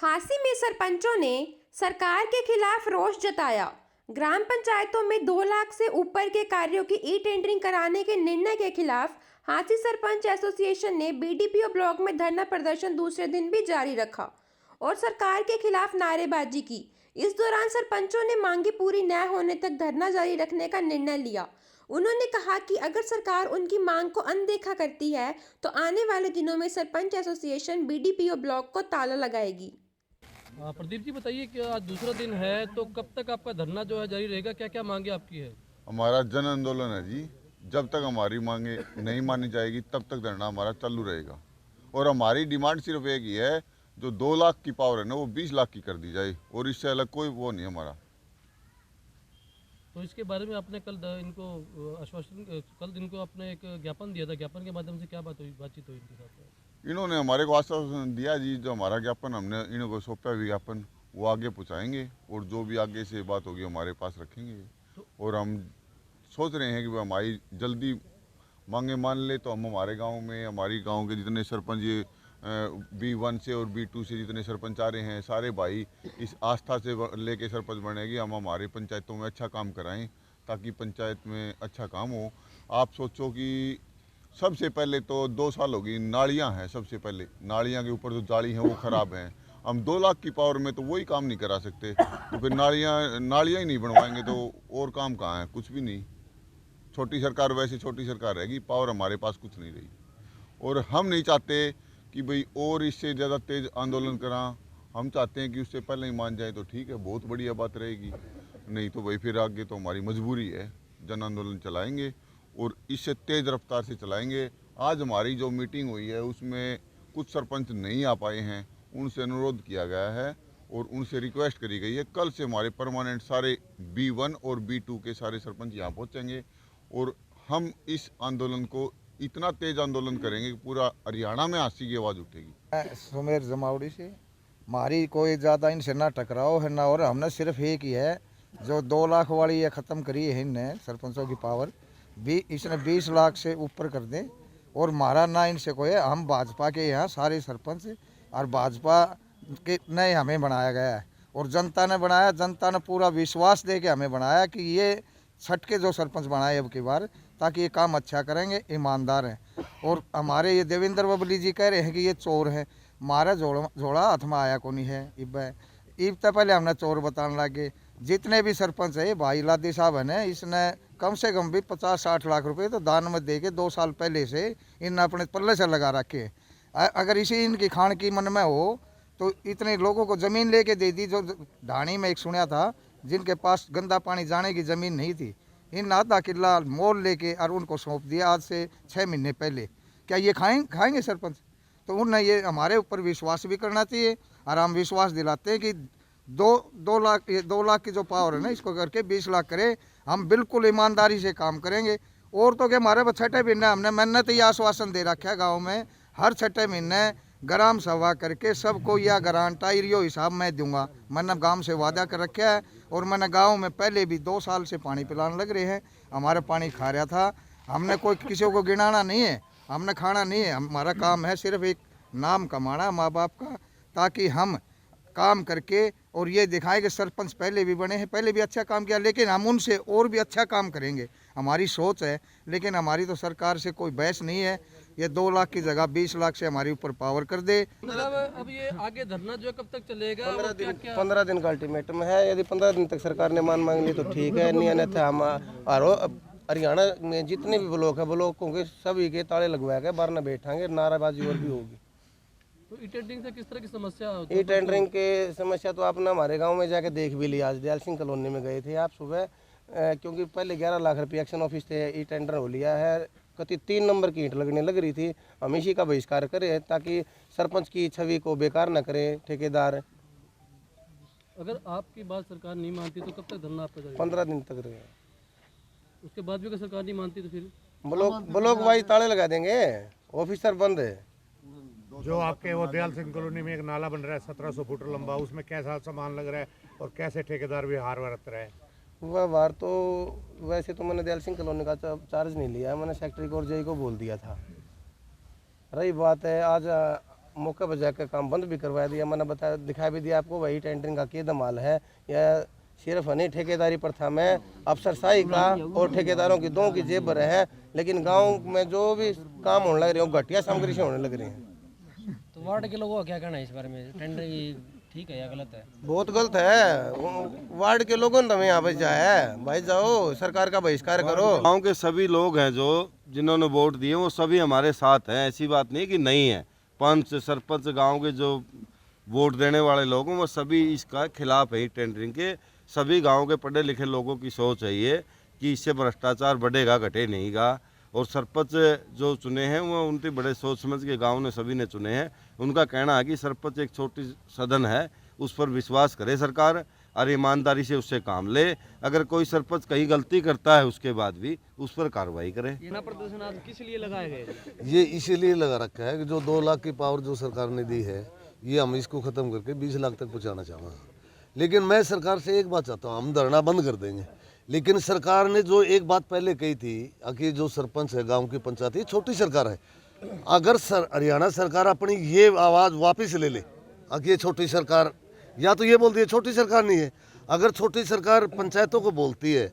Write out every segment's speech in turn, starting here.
हांसी में सरपंचों ने सरकार के खिलाफ रोष जताया। ग्राम पंचायतों में 2 लाख से ऊपर के कार्यों की ई टेंडरिंग कराने के निर्णय के खिलाफ हांसी सरपंच एसोसिएशन ने बीडीपीओ ब्लॉक में धरना प्रदर्शन दूसरे दिन भी जारी रखा और सरकार के खिलाफ नारेबाजी की। इस दौरान सरपंचों ने मांगी पूरी न होने तक धरना जारी रखने का निर्णय लिया। उन्होंने कहा कि अगर सरकार उनकी मांग को अनदेखा करती है तो आने वाले दिनों में सरपंच एसोसिएशन बीडीपीओ ब्लॉक को ताला लगाएगी। प्रदीप जी बताइए कि आज दूसरा दिन है तो कब तक आपका धरना जो है जारी रहेगा, क्या क्या मांगे आपकी है? हमारा जन आंदोलन है जी। जब तक हमारी मांगे नहीं मानी जाएगी तब तक धरना हमारा चालू रहेगा। और हमारी डिमांड सिर्फ एक ही है, जो 2 लाख की पावर है ना वो 20 लाख की कर दी जाए, और इससे अलग कोई वो नहीं हमारा। तो इसके बारे में आपने कल इनको आश्वासन, कल इनको आपने एक ज्ञापन दिया था, ज्ञापन के माध्यम से क्या बातचीत हुई इनके साथ? इन्होंने हमारे को आश्वासन दिया जी, जो हमारा ज्ञापन हमने इनको सौंपा ज्ञापन वो आगे पहुँचाएंगे, और जो भी आगे से बात होगी हमारे पास रखेंगे। और हम सोच रहे हैं कि वो हमारी जल्दी मांगे मान ले तो हम हमारे गांव में, हमारी गांव के जितने सरपंच ये B1 से और B2 से जितने सरपंच आ रहे हैं, सारे भाई इस आस्था से लेके सरपंच बनेगी। हम हमारे पंचायतों में अच्छा काम कराएं ताकि पंचायत में अच्छा काम हो। आप सोचो कि सबसे पहले तो 2 साल होगी, नालियाँ हैं। सबसे पहले नालियाँ के ऊपर जो जाली हैं वो ख़राब हैं। हम 2 लाख की पावर में तो वही काम नहीं करा सकते, तो फिर नालियाँ ही नहीं बनवाएंगे तो और काम कहाँ है? कुछ भी नहीं। छोटी सरकार वैसे छोटी सरकार रहेगी, पावर हमारे पास कुछ नहीं रही। और हम नहीं चाहते कि भाई और इससे ज़्यादा तेज़ आंदोलन करा। हम चाहते हैं कि उससे पहले ही मान जाए तो ठीक है, बहुत बढ़िया बात रहेगी। नहीं तो भाई फिर आगे तो हमारी मजबूरी है, जन आंदोलन चलाएंगे और इससे तेज़ रफ्तार से चलाएंगे। आज हमारी जो मीटिंग हुई है उसमें कुछ सरपंच नहीं आ पाए हैं, उनसे अनुरोध किया गया है और उनसे रिक्वेस्ट करी गई है। कल से हमारे परमानेंट सारे B1 और B2 के सारे सरपंच यहाँ पहुँचेंगे और हम इस आंदोलन को इतना तेज आंदोलन करेंगे कि पूरा हरियाणा में हांसी की आवाज़ उठेगी। सुमेर जमावड़ी से हमारी कोई ज़्यादा इनसे ना टकराव है ना, और हमने सिर्फ एक ही है जो 2 लाख वाली ये ख़त्म करी है इनने सरपंचों की पावर भी, इसने 20 लाख से ऊपर कर दें। और हमारा ना इनसे कोई है, हम भाजपा के यहाँ सारे सरपंच और भाजपा के ने हमें बनाया गया है और जनता ने बनाया। जनता ने पूरा विश्वास दे के हमें बनाया कि ये छठ के जो सरपंच बनाए अब की बार, ताकि ये काम अच्छा करेंगे, ईमानदार हैं। और हमारे ये देवेंद्र बबली जी कह रहे हैं कि ये चोर हैं। हमारा झोड़ा हाथ में आया को नहीं है। इब तो पहले हमने चोर बताने लगे। जितने भी सरपंच है, भाई लादी साहब है ना, इसने कम से कम भी 50-60 लाख रुपए तो दान में दे के 2 साल पहले से इन अपने पल्ले से लगा रखे। अगर इसी इनकी खान की मन में हो तो इतने लोगों को ज़मीन लेके दे दी। जो ढाणी में एक सुना था, जिनके पास गंदा पानी जाने की ज़मीन नहीं थी, इन आधा किला मोल लेके और उनको सौंप दिया आज से 6 महीने पहले। क्या ये खाएंगे सरपंच? तो उन्हें ये हमारे ऊपर विश्वास भी करना चाहिए और हम विश्वास दिलाते हैं कि 2 लाख की जो पावर है ना, इसको करके 20 लाख करें। हम बिल्कुल ईमानदारी से काम करेंगे। और तो क्या, हमारे छठे महीने हमने मैंने ये आश्वासन दे रखा है गाँव में, हर छठे महीने ग्राम सभा करके सबको यह गारंटा यो हिसाब मैं दूंगा। मैंने गांव से वादा कर रखा है और मैंने गांव में पहले भी 2 साल से पानी पिलाने लग रहे हैं। हमारा पानी खा रहा था। हमने कोई किसी को गिनाना नहीं है, हमने खाना नहीं है। हमारा काम है सिर्फ एक नाम कमाना माँ बाप का, ताकि हम काम करके और ये दिखाएं कि सरपंच पहले भी बने हैं, पहले भी अच्छा काम किया, लेकिन हम उनसे और भी अच्छा काम करेंगे। हमारी सोच है, लेकिन हमारी तो सरकार से कोई बहस नहीं है। ये 2 लाख की जगह 20 लाख से हमारे ऊपर पावर कर दे। मतलब अब ये आगे धरना जो है कब तक चलेगा? 15 दिन का अल्टीमेटम है। यदि 15 दिन तक सरकार ने मांग ली तो ठीक है, नहीं अन्यथा हम हरियाणा में जितने भी ब्लॉक है, ब्लॉकों के सभी के ताले लगवा के बाहर न बैठांगे, नाराबाजी और भी होगी। तो ई टेंडरिंग से किस तरह की समस्या होती है? ई टेंडरिंग के समस्या तो आपने हमारे गांव में जाके देख भी लिया। आज दयाल सिंह कॉलोनी में गए थे आप सुबह, क्योंकि पहले 11 लाख रुपये एक्शन ऑफिस से ई टेंडर हो लिया है। कति 3 नंबर की ईंट लगने लग रही थी। हम इसी का बहिष्कार करें ताकि सरपंच की छवि को बेकार न करें ठेकेदार। अगर आपकी बात सरकार नहीं मानती तो कब तक धरना आपका जारी? 15 दिन तक रहे। उसके बाद भी अगर सरकार नहीं मानती तो फिर ब्लॉक वाइज ताले लगा देंगे, ऑफिसर बंद है। जो आपके वो दयाल सिंह कॉलोनी में एक नाला बन रहा है 1700 फुट लंबा, उसमें कैसा सामान लग रहा है और कैसे ठेकेदार व्यवहार बरत रहा है? व्यवहार तो वैसे तो मैंने दयाल सिंह कॉलोनी का चार्ज नहीं लिया है, मैंने सेक्रेटरी को और जेई को बोल दिया था। रही बात है आज मौके पर जाकर काम बंद भी करवा दिया। मैंने बताया, दिखा भी दिया आपको वही टेंडरिंग का क्या धमाल है। या सिर्फ नहीं ठेकेदारी प्रथा में अफसरशाही का और ठेकेदारों की दोनों की जेब भरे हैं, लेकिन गांव में जो भी काम होने लग रहे हैं वो घटिया सामग्री से होने लग रहे हैं। तो वार्ड के लोगों का क्या कहना है इस बारे में? टेंडर ठीक है या गलत है? बहुत गलत है। वार्ड के लोगों ने हमें यहाँ पे जाए, भाई जाओ सरकार का बहिष्कार करो। गांव के सभी लोग हैं जो जिन्होंने वोट दिए वो सभी हमारे साथ हैं, ऐसी बात नहीं कि नहीं है। पंच सरपंच गांव के जो वोट देने वाले लोग हैं वो सभी इसका खिलाफ है। टेंडरिंग के सभी गांव के पढ़े लिखे लोगों की सोच है ये कि इससे भ्रष्टाचार बढ़ेगा, घटे नहींगा। और सरपंच जो चुने हैं वो उनकी बड़े सोच समझ के गांव ने सभी ने चुने हैं। उनका कहना है कि सरपंच एक छोटी सदन है, उस पर विश्वास करे सरकार और ईमानदारी से उससे काम ले। अगर कोई सरपंच कहीं गलती करता है उसके बाद भी उस पर कार्रवाई करे। ये प्रदर्शन आज किस लिए लगाए गए? ये इसीलिए लगा रखा है कि जो 2 लाख की पावर जो सरकार ने दी है ये हम इसको ख़त्म करके 20 लाख तक पहुँचाना चाहते हैं। लेकिन मैं सरकार से एक बात चाहता हूँ, हम धरना बंद कर देंगे, लेकिन सरकार ने जो एक बात पहले कही थी कि जो सरपंच है गांव की पंचायत, ये छोटी सरकार है। अगर हरियाणा सरकार अपनी ये आवाज़ वापस ले ले कि ये छोटी सरकार, या तो ये बोलती है छोटी सरकार नहीं है। अगर छोटी सरकार पंचायतों को बोलती है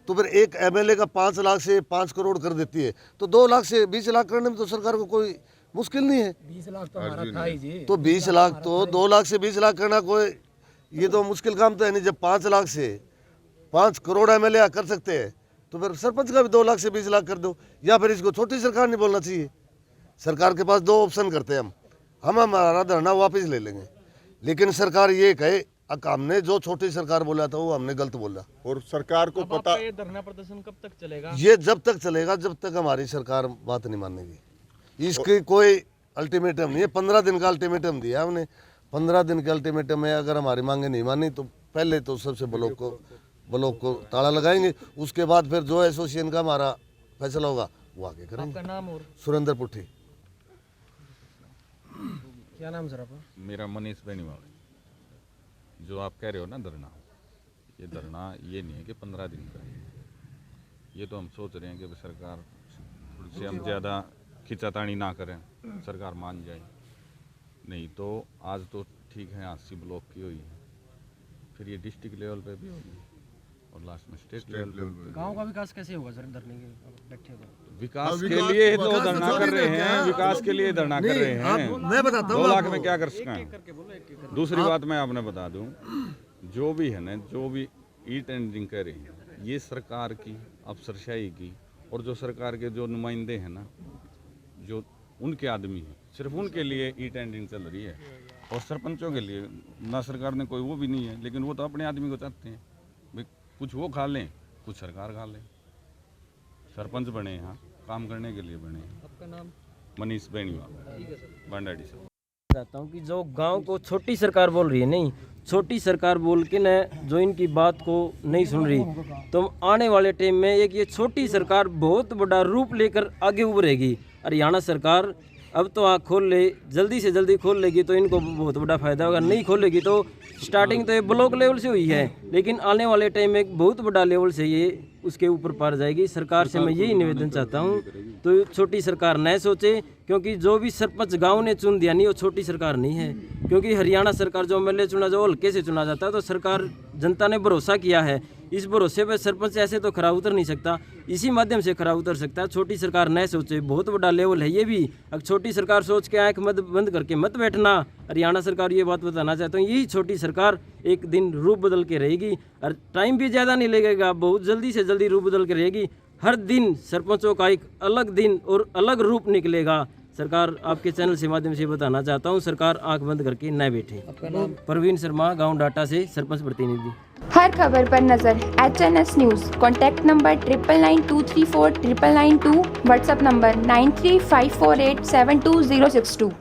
तो फिर एक एमएलए का 5 लाख से 5 करोड़ कर देती है, तो 2 लाख से 20 लाख करने में तो सरकार को कोई मुश्किल नहीं है। 20 लाख तो हमारा था ही जी। तो 20 लाख तो 2 लाख से 20 लाख करना कोई ये तो मुश्किल काम तो है नहीं। जब 5 लाख से 5 करोड़ एमएलए कर सकते हैं तो फिर सरपंच का भी 2 लाख से 20 लाख कर दो। या फिर इसको छोटी सरकार नहीं बोलना चाहिए। सरकार के पास 2 ऑप्शन करते हैं हम हमारा धरना वापस ले लेंगे, लेकिन सरकार ये कहे हमने जो छोटी सरकार बोला था वो हमने गलत बोला। और सरकार को पता, ये धरना प्रदर्शन कब तक चलेगा? ये जब तक चलेगा जब तक हमारी सरकार बात नहीं मानेगी। इसकी कोई अल्टीमेटम नहीं है। 15 दिन का अल्टीमेटम दिया हमने। 15 दिन के अल्टीमेटम में अगर हमारी मांगे नहीं मानी तो पहले तो सबसे ब्लॉक को ताला लगाएंगे। उसके बाद फिर जो एसोसिएशन का हमारा फैसला होगा वो आगे करेंगे। आपका नाम और सुरेंद्र पुट्ठी। क्या नाम सर आपका? मेरा मनीष बेनीवाल। जो आप कह रहे हो ना धरना, ये धरना ये नहीं है कि 15 दिन का है। ये तो हम सोच रहे हैं कि सरकार थोड़ी सी हम ज़्यादा खिंचातानी ना करें, सरकार मान जाए। नहीं तो आज तो ठीक है 80 ब्लॉक की हुई है, फिर ये डिस्ट्रिक्ट लेवल पे भी होगी और लास्ट में स्टेट लेवल पे। गांव का विकास कैसे होगा सर धरने के बैठे हो? विकास के लिए तो धरना कर रहे हैं, विकास के लिए धरना कर रहे हैं। मैं बताता 2 लाख में क्या कर सकते हैं? दूसरी बात मैं आपने बता दूं, जो भी है ना, जो भी ई टेंडरिंग कर रही है, ये सरकार की अफसरशाही की, और जो सरकार के जो नुमाइंदे हैं ना, जो उनके आदमी हैं, सिर्फ उनके लिए ई टेंडरिंग चल रही है। और सरपंचों के लिए ना सरकार ने कोई वो भी नहीं है, लेकिन वो तो अपने आदमी को चाहते हैं भाई, कुछ वो खा लें कुछ सरकार खा ले। सरपंच बने यहाँ काम करने के लिए बने। आपका नाम? मनीष बेनीवाल, बांडाडी से। चाहता हूँ कि जो गांव को छोटी सरकार बोल रही है, नहीं छोटी सरकार बोल के न जो इनकी बात को नहीं सुन रही, तो आने वाले टाइम में एक ये छोटी सरकार बहुत बड़ा रूप लेकर आगे उभरेगी। हरियाणा सरकार अब तो आँख खोल ले, जल्दी से जल्दी खोल लेगी तो इनको बहुत बड़ा फायदा होगा। नहीं खोलेगी तो स्टार्टिंग तो ये ब्लॉक लेवल से हुई है, लेकिन आने वाले टाइम में एक बहुत बड़ा लेवल से ये उसके ऊपर पार जाएगी। सरकार से मैं यही निवेदन चाहता हूँ, तो छोटी सरकार न सोचे, क्योंकि जो भी सरपंच गांव ने चुन दिया नहीं वो छोटी सरकार नहीं है। क्योंकि हरियाणा सरकार जो एमएलए चुना, जो हल्के से चुना जाता है, तो सरकार जनता ने भरोसा किया है। इस भरोसे पे सरपंच ऐसे तो खरा उतर नहीं सकता, इसी माध्यम से खरा उतर सकता है। छोटी सरकार न सोचे, बहुत बड़ा लेवल है ये भी। अब छोटी सरकार सोच के आँख मत बंद करके मत बैठना। हरियाणा सरकार ये बात बताना चाहता हूँ, यही छोटी सरकार एक दिन रूप बदल के रहेगी और टाइम भी ज़्यादा नहीं लगेगा, बहुत जल्दी से जल्दी रूप बदल के रहेगी। हर दिन सरपंचों का एक अलग दिन और अलग रूप निकलेगा। सरकार आपके चैनल से माध्यम से बताना चाहता हूँ, सरकार आंख बंद करके न बैठे। प्रवीण शर्मा, गांव डाटा से सरपंच प्रतिनिधि। हर खबर पर नजर HNS news. Contact number 9992349992, WhatsApp number 9354872062।